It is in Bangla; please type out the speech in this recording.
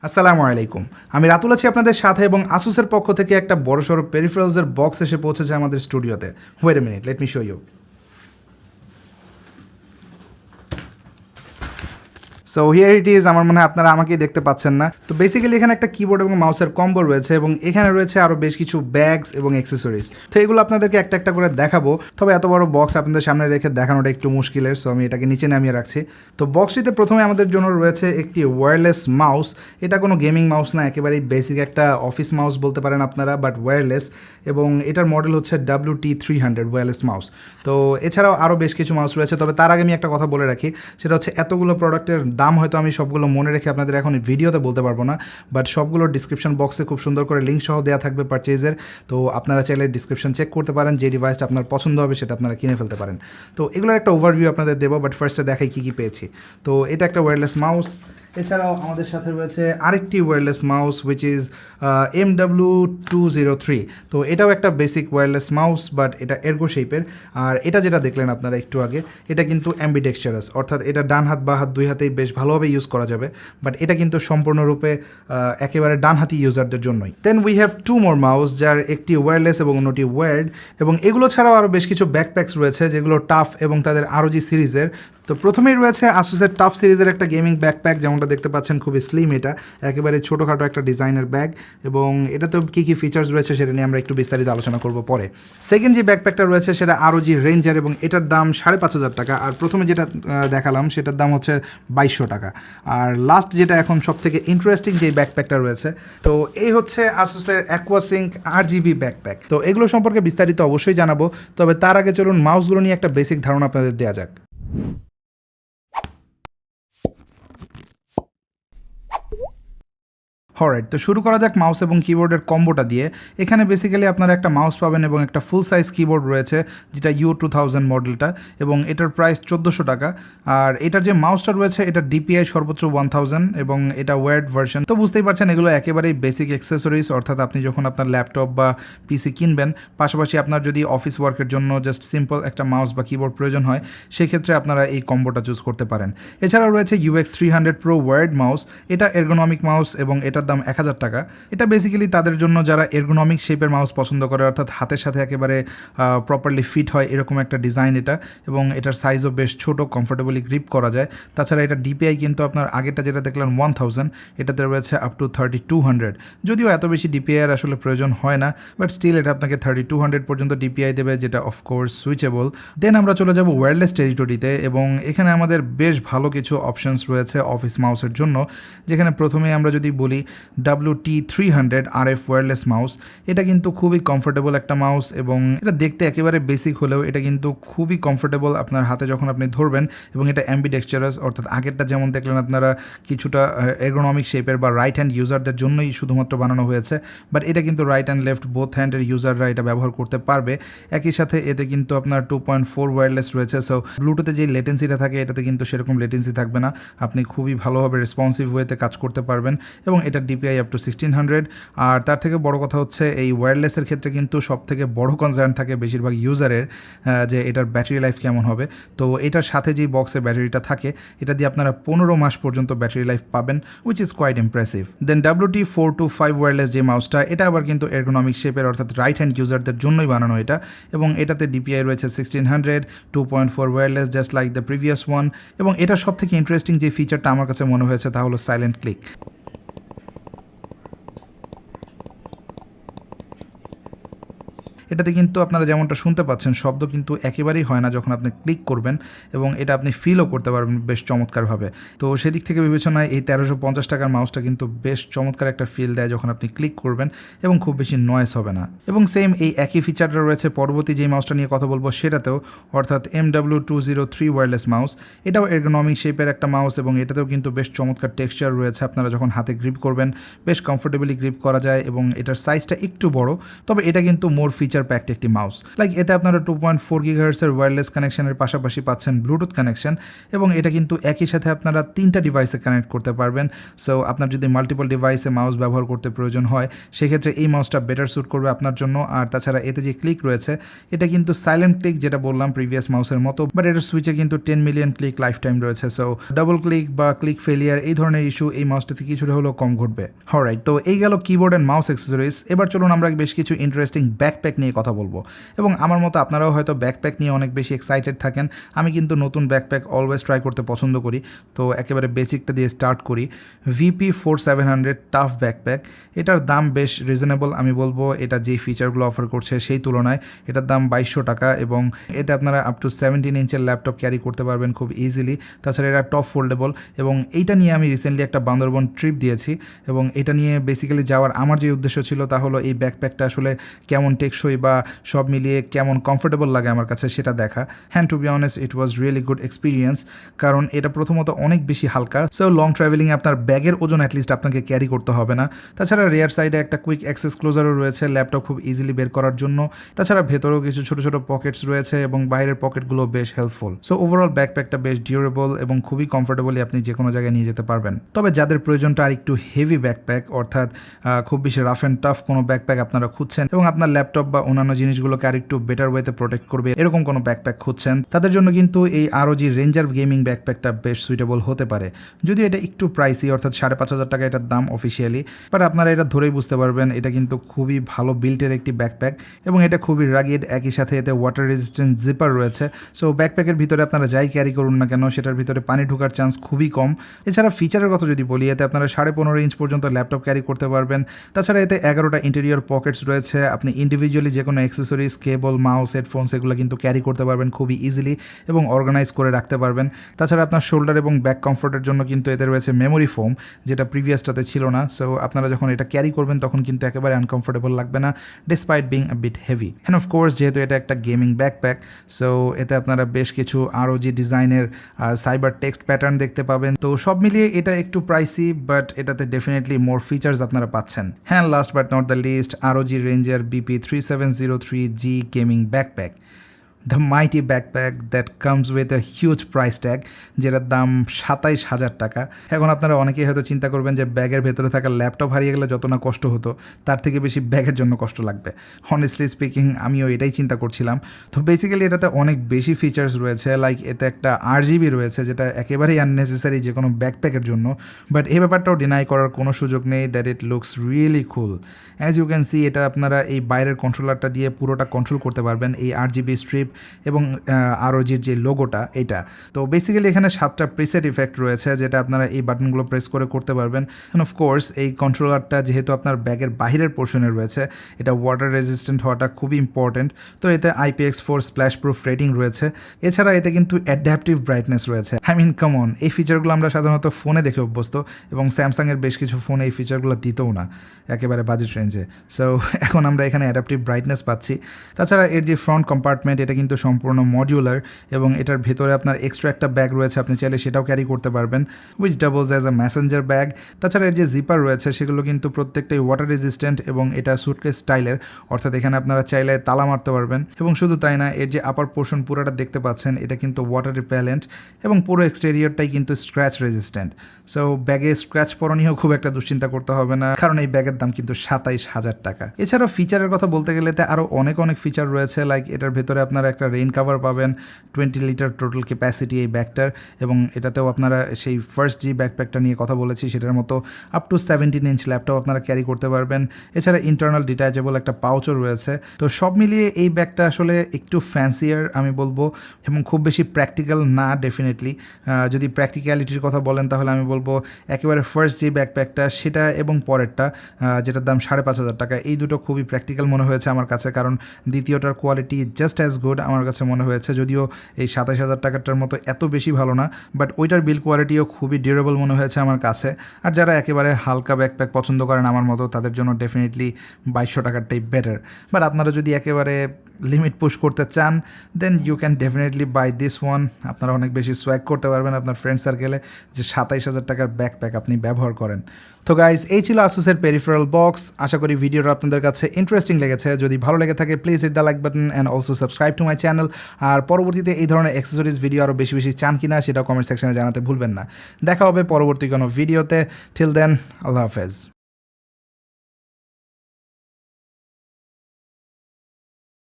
আসসালামু আলাইকুম। আমি রাতুল আছি আপনাদের সাথে এবং আসুসের পক্ষ থেকে একটা বড়সড় পেরিফেরালসের বক্স এসে পৌঁছেছে আমাদের স্টুডিওতে। Wait a minute, let me show you. So here it is. আমার মনে হয় আপনারা আমাকেই দেখতে পাচ্ছেন না। তো বেসিক্যালি এখানে একটা কিবোর্ড এবং মাউসের কম্বো রয়েছে এবং এখানে রয়েছে আরও বেশ কিছু ব্যাগস এবং অ্যাক্সেসরিজ। তো এগুলো আপনাদেরকে একটা একটা করে দেখাবো, তবে এত বড় বক্স আপনাদের সামনে রেখে দেখানোটা একটু মুশকিলের, সো আমি এটাকে নিচে নামিয়ে রাখছি। তো বক্সটিতে প্রথমে আমাদের জন্য রয়েছে একটি ওয়্যারলেস মাউস। এটা কোনো গেমিং মাউস না, একেবারেই বেসিক একটা অফিস মাউস বলতে পারেন আপনারা, বাট ওয়্যারলেস, এবং এটার মডেল হচ্ছে WT300 ওয়্যারলেস মাউস। তো এছাড়াও আরও বেশ কিছু মাউস রয়েছে, তবে তার আগে আমি একটা কথা বলে রাখি, সেটা হচ্ছে এতগুলো প্রোডাক্টের দাম হয়তো আমি সবগুলো মনে রেখে আপনাদের এখন ভিডিওতে বলতে পারবো না, বাট সবগুলোর ডিসক্রিপশন বক্সে খুব সুন্দর করে লিঙ্ক সহ দেওয়া থাকবে পারচেজের। তো আপনারা চাইলে ডিসক্রিপশন চেক করতে পারেন, যে ডিভাইসটা আপনার পছন্দ হবে সেটা আপনারা কিনে ফেলতে পারেন। তো এগুলোর একটা ওভারভিউ আপনাদের দেবো, বাট ফার্স্টে দেখাই কী কী পেয়েছি। তো এটা একটা ওয়্যারলেস মাউস। এছাড়াও আমাদের সাথে রয়েছে আরেকটি wireless mouse which is MW203। তো এটাও একটা বেসিক ওয়্যারলেস মাউস, বাট এটা এরগো শেপের। আর এটা যেটা দেখলেন আপনারা একটু আগে, এটা কিন্তু অ্যাম্বিডেক্সচারাস, অর্থাৎ এটা ডান হাত বা হাত দুই হাতেই বেশ ভালোভাবে ইউজ করা যাবে, বাট এটা কিন্তু সম্পূর্ণরূপে একেবারে ডানহাতি ইউজারদের জন্যই। Then we have two more mouse, যার একটি ওয়্যারলেস এবং অন্যটি ওয়্যার্ড, এবং এগুলো ছাড়াও আরও বেশ কিছু ব্যাকপ্যাকস রয়েছে যেগুলো টাফ এবং তাদের ROG সিরিজের। তো প্রথমেই রয়েছে আসুসের টাফ সিরিজের একটা গেমিং ব্যাকপ্যাক, যেমনটা দেখতে পাচ্ছেন খুবই স্লিম, এটা একেবারে ছোটোখাটো একটা ডিজাইনের ব্যাগ, এবং এটাতেও কী কী ফিচার্স রয়েছে সেটা নিয়ে আমরা একটু বিস্তারিত আলোচনা করব পরে। সেকেন্ড যে ব্যাকপ্যাকটা রয়েছে সেটা ROG রেঞ্জার, এবং এটার দাম 5,500 টাকা। আর প্রথমে যেটা দেখালাম সেটার দাম হচ্ছে 2,200 টাকা। আর লাস্ট যেটা এখন সব থেকে ইন্টারেস্টিং যে ব্যাকপ্যাকটা রয়েছে, তো এই হচ্ছে আসুসের অ্যাকোয়াসিঙ্ক RGB ব্যাকপ্যাক। তো এগুলো সম্পর্কে বিস্তারিত অবশ্যই জানাবো, তবে তার আগে চলুন মাউসগুলো নিয়ে একটা বেসিক ধারণা আপনাদের দেওয়া যাক। অলরাইট, তো শুরু করা যাক মাউস এবং কিবোর্ডের কম্বোটা দিয়ে। এখানে বেসিক্যালি আপনারা একটা মাউস পাবেন এবং একটা ফুল সাইজ কিবোর্ড রয়েছে, যেটা U2000 মডেলটা, এবং এটার প্রাইস 1,400 টাকা। আর এটার যে মাউসটা রয়েছে এটা DPI সর্বোচ্চ 1000, এবং এটা ওয়্যার্ড ভার্সন। তো বুঝতেই পারছেন এগুলো একেবারেই বেসিক অ্যাক্সেসরিজ, অর্থাৎ আপনি যখন আপনার ল্যাপটপ বা PC কিনবেন, পাশাপাশি আপনার যদি অফিস ওয়ার্কের জন্য জাস্ট সিম্পল একটা মাউস বা কিবোর্ড প্রয়োজন হয়, সেক্ষেত্রে আপনারা এই কম্বোটা চুজ করতে পারেন। এছাড়াও রয়েছে UX300 Pro ওয়্যার্ড মাউস। এটা এরগোনমিক মাউস এবং এটার দাম 1,000 টাকা। এটা বেসিক্যালি তাদের জন্য যারা এরগোনমিক শেপের মাউস পছন্দ করে, অর্থাৎ হাতের সাথে একেবারে প্রপারলি ফিট হয় এরকম একটা ডিজাইন এটা, এবং এটার সাইজও বেশ ছোট, কমফোর্টেবলি গ্রিপ করা যায়। তাছাড়া এটা DPI কিন্তু আপনার আগেরটা যেটা দেখলেন 1000, এটাতে রয়েছে আপ টু 3200। যদিও এত বেশি DPI এর আসলে প্রয়োজন হয় না, বাট স্টিল এটা আপনাকে 3200 পর্যন্ত DPI দেবে, যেটা অফকোর্স সুইচেবল। দেন আমরা চলে যাব ওয়্যারলেস টেরিটরিতে, এবং এখানে আমাদের বেশ ভালো কিছু অপশনস রয়েছে অফিস মাউসের জন্য। যেখানে প্রথমে আমরা যদি বলি WT300 RF ওয়্যারলেস মাউস, এটা কিন্তু খুবই কমফোর্টেবল একটা মাউস, এবং এটা দেখতে একেবারে বেসিক হলেও এটা কিন্তু খুবই কমফোর্টেবল আপনার হাতে যখন আপনি ধরবেন, এবং এটা অ্যাম্বিডেক্সচারাস, অর্থাৎ আগেরটা যেমন দেখলেন আপনারা কিছুটা এরগোনমিক শেপের বা রাইট হ্যান্ড ইউজারদের জন্যই শুধুমাত্র বানানো হয়েছে, বাট এটা কিন্তু রাইট অ্যান্ড লেফট বোথ হ্যান্ডের ইউজাররা এটা ব্যবহার করতে পারবে। একই সাথে এতে কিন্তু আপনার 2.4 ওয়্যারলেস রয়েছে, সো ব্লুটুথে যে লেটেন্সিটা থাকে এটাতে কিন্তু সেরকম লেটেন্সি থাকবে না, আপনি খুবই ভালোভাবে রেসপন্সিভ ওয়েতে কাজ করতে পারবেন, এবং এটা DPI আপ টু 1600। আর তার থেকে বড় কথা হচ্ছে এই ওয়্যারলেসের ক্ষেত্রে কিন্তু সব থেকে বড় কনসার্ন থাকে বেশিরভাগ ইউজারের, যে এটার ব্যাটারি লাইফ কেমন হবে। তো এটার সাথে যেই বক্সে ব্যাটারিটা থাকে, এটা দিয়ে আপনারা 15 মাস পর্যন্ত ব্যাটারি লাইফ পাবেন, which is quite impressive. Then WT425 wireless যে মাউসটা, এটা আবার কিন্তু এরগোনমিক শেপের, অর্থাৎ রাইট হ্যান্ড ইউজারদের জন্যই বানানো এটা, এবং এটাতে DPI রয়েছে 1600, 2.4 wireless just like the previous one. এবং এটা সব থেকে ইন্টারেস্টিং যে ফিচারটা আমার কাছে মনে হয়েছে তা হলো সাইলেন্ট ক্লিক। এটাতে কিন্তু আপনারা যেমনটা শুনতে পাচ্ছেন, শব্দ কিন্তু একেবারেই হয় না যখন আপনি ক্লিক করবেন, এবং এটা আপনি ফিলও করতে পারবেন বেশ চমৎকারভাবে। তো সেদিক থেকে বিবেচনায় এই 1350 টাকার মাউসটা কিন্তু বেশ চমৎকার একটা ফিল দেয় যখন আপনি ক্লিক করবেন, এবং খুব বেশি নয়েজ হবে না। এবং সেম এই একই ফিচারটা রয়েছে পরবর্তী যে মাউসটা নিয়ে কথা বলবো সেটাতেও, অর্থাৎ MW203 ওয়্যারলেস মাউস। এটাও এরগোনমিক শেপের একটা মাউস, এবং এটাতেও কিন্তু বেশ চমৎকার টেক্সচার রয়েছে। আপনারা যখন হাতে গ্রিপ করবেন বেশ কমফোর্টেবলি গ্রিপ করা যায়, এবং এটার সাইজটা একটু বড়, তবে এটা কিন্তু মোর ফিচার প্যাকড একটি মাউস। লাইক এতে আপনারা 2.4 GHz-এর ওয়্যারলেস কানেকশনের পাশাপাশি পাচ্ছেন ব্লুটুথ কানেকশন, এবং এটা কিন্তু একই সাথে আপনারা 3টা ডিভাইসে কানেক্ট করতে পারবেন। সো আপনার যদি মাল্টিপল ডিভাইসে মাউস ব্যবহার করতে প্রয়োজন হয় সেক্ষেত্রে এই মাউসটা বেটার স্যুট করবে আপনার জন্য। আর তাছাড়া এতে যে ক্লিক রয়েছে এটা কিন্তু সাইলেন্ট ক্লিক, যেটা বললাম প্রিভিয়াস মাউসের মতো, বাট এটার সুইচে কিন্তু 10 মিলিয়ন ক্লিক লাইফ টাইম রয়েছে। সো ডাবল ক্লিক বা ক্লিক ফেলিয়ার এই ধরনের ইস্যু এই মাউসটাতে কিছুটা হলেও কম ঘটবে। অলরাইট, তো এই গেল কিবোর্ড অ্যান্ড মাউস অ্যাক্সেসরিজ। এবার চলুন আমরা বেশ কিছু ইন্টারেস্টিং ব্যাকপ্যাক নিয়ে কথা বলবো, এবং আমার মতো আপনারাও হয়তো ব্যাকপ্যাক নিয়ে অনেক বেশি এক্সাইটেড থাকেন। আমি কিন্তু নতুন ব্যাকপ্যাক অলওয়েজ ট্রাই করতে পছন্দ করি। তো একেবারে বেসিকটা দিয়ে স্টার্ট করি। VP4700 TUF Backpack, এটার দাম বেশ রিজনেবল। আমি বলবো এটা যেই ফিচারগুলো অফার করছে সেই তুলনায় এটার দাম 2200 টাকা, এবং এতে আপনারা আপ টু 17 ইঞ্চের ল্যাপটপ ক্যারি করতে পারবেন খুব ইজিলি। তাছাড়া এটা টপ ফোল্ডেবল, এবং এইটা নিয়ে আমি রিসেন্টলি একটা বান্দরবন ট্রিপ দিয়েছি, এবং এটা নিয়ে বেসিক্যালি যাওয়ার আমার যে উদ্দেশ্য ছিল তা হলো এই ব্যাকপ্যাকটা আসলে কেমন টেকসই বা সব মিলিয়ে কেমন কমফোর্টেবল লাগে আমার কাছে সেটা দেখা। Hand to be honest it was really good experience, কারণ এটা প্রথমত অনেক বেশি হালকা। সো লং ট্রাভেলিংয়ে আপনার ব্যাগের ওজন অ্যাটলিস্ট আপনাকে ক্যারি করতে হবে না। তাছাড়া রেয়ার সাইডে একটা কুইক অ্যাক্সেস ক্লোজারও রয়েছে ল্যাপটপ খুব ইজিলি বের করার জন্য। তাছাড়া ভেতরেও কিছু ছোট ছোট পকেটস রয়েছে, এবং বাইরের পকেটগুলো বেশ হেল্পফুল। সো ওভারঅল ব্যাকপ্যাকটা বেশ ডিউরেবল এবং খুবই কমফোর্টেবলি আপনি যে কোনো জায়গায় নিয়ে যেতে পারবেন। তবে যাদের প্রয়োজনটা আর একটু হেভি ব্যাকপ্যাক, অর্থাৎ খুব বেশি রাফ অ্যান্ড টাফ কোনো ব্যাকপ্যাক আপনারা খুঁজছেন এবং আপনার ল্যাপটপ বা অন্যান্য জিনিসগুলোকে আর একটু বেটার ওয়েতে প্রোটেক্ট করবে এরকম কোনো ব্যাকপ্যাক খুঁজছেন, তাদের জন্য কিন্তু এই ROG রেঞ্জার গেমিং ব্যাকপ্যাকটা বেশ সুইটেবল হতে পারে। যদি এটা একটু প্রাইসি, অর্থাৎ 5500 টাকা এটার দাম অফিসিয়ালি, বাট আপনারা এটা ধরেই বুঝতে পারবেন এটা কিন্তু খুবই ভালো বিল্টের একটি ব্যাকপ্যাক, এবং এটা খুবই রাগিড। একই সাথে এতে ওয়াটার রেজিস্ট্যান্ট জিপার রয়েছে। সো ব্যাকপ্যাকের ভিতরে আপনারা যাই ক্যারি করুন না কেন সেটার ভিতরে পানি ঢোকার চান্স খুবই কম। এছাড়া ফিচারের কথা যদি বলি, এতে আপনারা 15.5 ইঞ্চ পর্যন্ত ল্যাপটপ ক্যারি করতে পারবেন। তাছাড়া এতে 11টা ইন্টেরিয়র পকেটস রয়েছে। আপনি ইন্ডিভিজুয়ালি যে কোনো অ্যাক্সেসরিজ, কেবল, মাউস, হেডফোনস এগুলো কিন্তু ক্যারি করতে পারবেন খুবই ইজিলি এবং অর্গানাইজ করে রাখতে পারবেন। তাছাড়া আপনার শোল্ডার এবং ব্যাক কমফোর্টের জন্য কিন্তু এতে রয়েছে মেমোরি ফোম, যেটা প্রিভিয়াসটাতে ছিল না। সো আপনারা যখন এটা ক্যারি করবেন তখন কিন্তু একেবারে আনকমফোর্টেবল লাগবে না, despite being a bit heavy. And of course যেহেতু এটা একটা গেমিং ব্যাকপ্যাক, সো এতে আপনারা বেশ কিছু ROG ডিজাইনের সাইবার টেক্সট প্যাটার্ন দেখতে পাবেন। তো সব মিলিয়ে এটা একটু প্রাইসি, বাট এটাতে ডেফিনেটলি মোর ফিচার্স আপনারা পাচ্ছেন। হ্যাঁ, last but not the least, ROG ranger BP3703G gaming backpack, the mighty backpack that comes with a huge price tag, যেটার দাম 27,000 টাকা। এখন আপনারা অনেকেই হয়তো চিন্তা করবেন যে ব্যাগের ভেতরে থাকা ল্যাপটপ হারিয়ে গেলে যত না কষ্ট হতো তার থেকে বেশি ব্যাগের জন্য কষ্ট লাগবে। হনেস্টলি স্পিকিং আমিও এটাই চিন্তা করছিলাম। তো বেসিক্যালি এটাতে অনেক বেশি ফিচার্স রয়েছে, লাইক এতে একটা RGB রয়েছে যেটা একেবারেই আননেসেসারি যে কোনো ব্যাকপ্যাকের জন্য, বাট এই ব্যাপারটাও ডিনাই করার কোনো সুযোগ নেই that it looks really cool. As you can see, এটা আপনারা এই বাইরের কন্ট্রোলারটা দিয়ে পুরোটা কন্ট্রোল করতে পারবেন, এই RGB স্ট্রিপ এবং ROG'র যে লোগোটা এটা। তো বেসিক্যালি এখানে 7টা প্রিসেট ইফেক্ট রয়েছে যেটা আপনারা এই বাটনগুলো প্রেস করে করতে পারবেন। অ্যান্ড অফকোর্স এই কন্ট্রোলারটা যেহেতু আপনার ব্যাগের বাহিরের পোর্শনে রয়েছে, এটা ওয়াটার রেজিস্ট্যান্ট হওয়াটা খুবই ইম্পর্টেন্ট। তো এতে IPX4 স্প্ল্যাশ প্রুফ রেটিং রয়েছে। এছাড়া এতে কিন্তু অ্যাডাপটিভ ব্রাইটনেস রয়েছে। আই মিন কাম অন, এই ফিচারগুলো আমরা সাধারণত ফোনে দেখে অভ্যস্ত, এবং স্যামসাংয়ের বেশ কিছু ফোনে এই ফিচারগুলো দিতেও না একেবারে বাজেট রেঞ্জে। সো এখন আমরা এখানে অ্যাডাপটিভ ব্রাইটনেস পাচ্ছি। তাছাড়া এর যে ফ্রন্ট কম্পার্টমেন্ট এটা কিন্তু সম্পূর্ণ মডিউলার, এবং এটার ভেতরে আপনার এক্সট্রা একটা ব্যাগ রয়েছে, আপনি চাইলে সেটাও ক্যারি করতে পারবেন, which doubles as a messenger bag. তাছাড়া এর যে জিপার রয়েছে সেগুলো কিন্তু প্রত্যেকটাই ওয়াটার রেজিস্ট্যান্ট, এবং এটা সুটকেস স্টাইলের, অর্থাৎ এখানে আপনারা চাইলে তালা মারতে পারবেন। এবং শুধু তাই না, এর যে আপার পোর্শন পুরোটা দেখতে পাচ্ছেন এটা কিন্তু ওয়াটার রিপেলেন্ট, এবং পুরো এক্সটেরিয়রটাই কিন্তু স্ক্র্যাচ রেজিস্ট্যান্ট। সো ব্যাগে স্ক্র্যাচ পড়া নিয়েও খুব একটা দুশ্চিন্তা করতে হবে না, কারণ এই ব্যাগের দাম কিন্তু 27,000 টাকা। এছাড়াও ফিচারের কথা বলতে গেলে আরও অনেক ফিচার রয়েছে, লাইক এটার ভেতরে আপনারা একটা রেইন কাভার পাবেন, 20 লিটার টোটাল ক্যাপাসিটি এই ব্যাগটার, এবং এটাতেও আপনারা সেই ফার্স্ট যে ব্যাকপ্যাকটা নিয়ে কথা বলেছি সেটার মতো আপ টু 17 ইঞ্চ ল্যাপটপ আপনারা ক্যারি করতে পারবেন। এছাড়া ইন্টারনাল ডিট্যাচেবল একটা পাউচও রয়েছে। তো সব মিলিয়ে এই ব্যাগটা আসলে একটু ফ্যান্সিয়ার আমি বলবো, এবং খুব বেশি প্র্যাকটিক্যাল না ডেফিনেটলি। যদি প্র্যাকটিক্যালিটির কথা বলেন তাহলে আমি বলবো একেবারে ফার্স্ট যে ব্যাকপ্যাকটা সেটা এবং পরেরটা যেটার দাম 5,500 টাকা, এই দুটো খুবই প্র্যাকটিক্যাল মনে হয়েছে আমার কাছে, কারণ দ্বিতীয়টার কোয়ালিটি জাস্ট অ্যাজ গুড আমার কাছে মনে হয়েছে, যদিও এই 27,000 টাকাটার মতো এত বেশি ভালো না, বাট ওইটার বিল কোয়ালিটিও খুবই ডিউরেবল মনে হয়েছে আমার কাছে। আর যারা একেবারে হালকা ব্যাকপ্যাক পছন্দ করেন আমার মতো, তাদের জন্য ডেফিনেটলি 2200 টাকারটাই বেটার। বাট আপনারা যদি একেবারে লিমিট পুশ করতে চান then you can definitely buy this one. আপনারা অনেক বেশি সোয়াগ করতে পারবেন আপনার ফ্রেন্ড সার্কেলে যে 27,000 টাকার ব্যাকপ্যাক আপনি ব্যবহার করেন। তো গাইজ এই ছিল আসুসের পেরিফেরাল বক্স। আশা করি ভিডিওটা আপনাদের কাছে ইন্টারেস্টিং লেগেছে। যদি ভালো লেগে থাকে please hit the like button and also subscribe to my channel. আর পরবর্তীতে এই ধরনের অ্যাক্সেসরিজ ভিডিও আরও বেশি বেশি চান কিনা সেটা কমেন্ট সেকশনে জানাতে ভুলবেন না। দেখা হবে পরবর্তী কোনো ভিডিওতে। টিল দেন, আল্লাহ হাফেজ।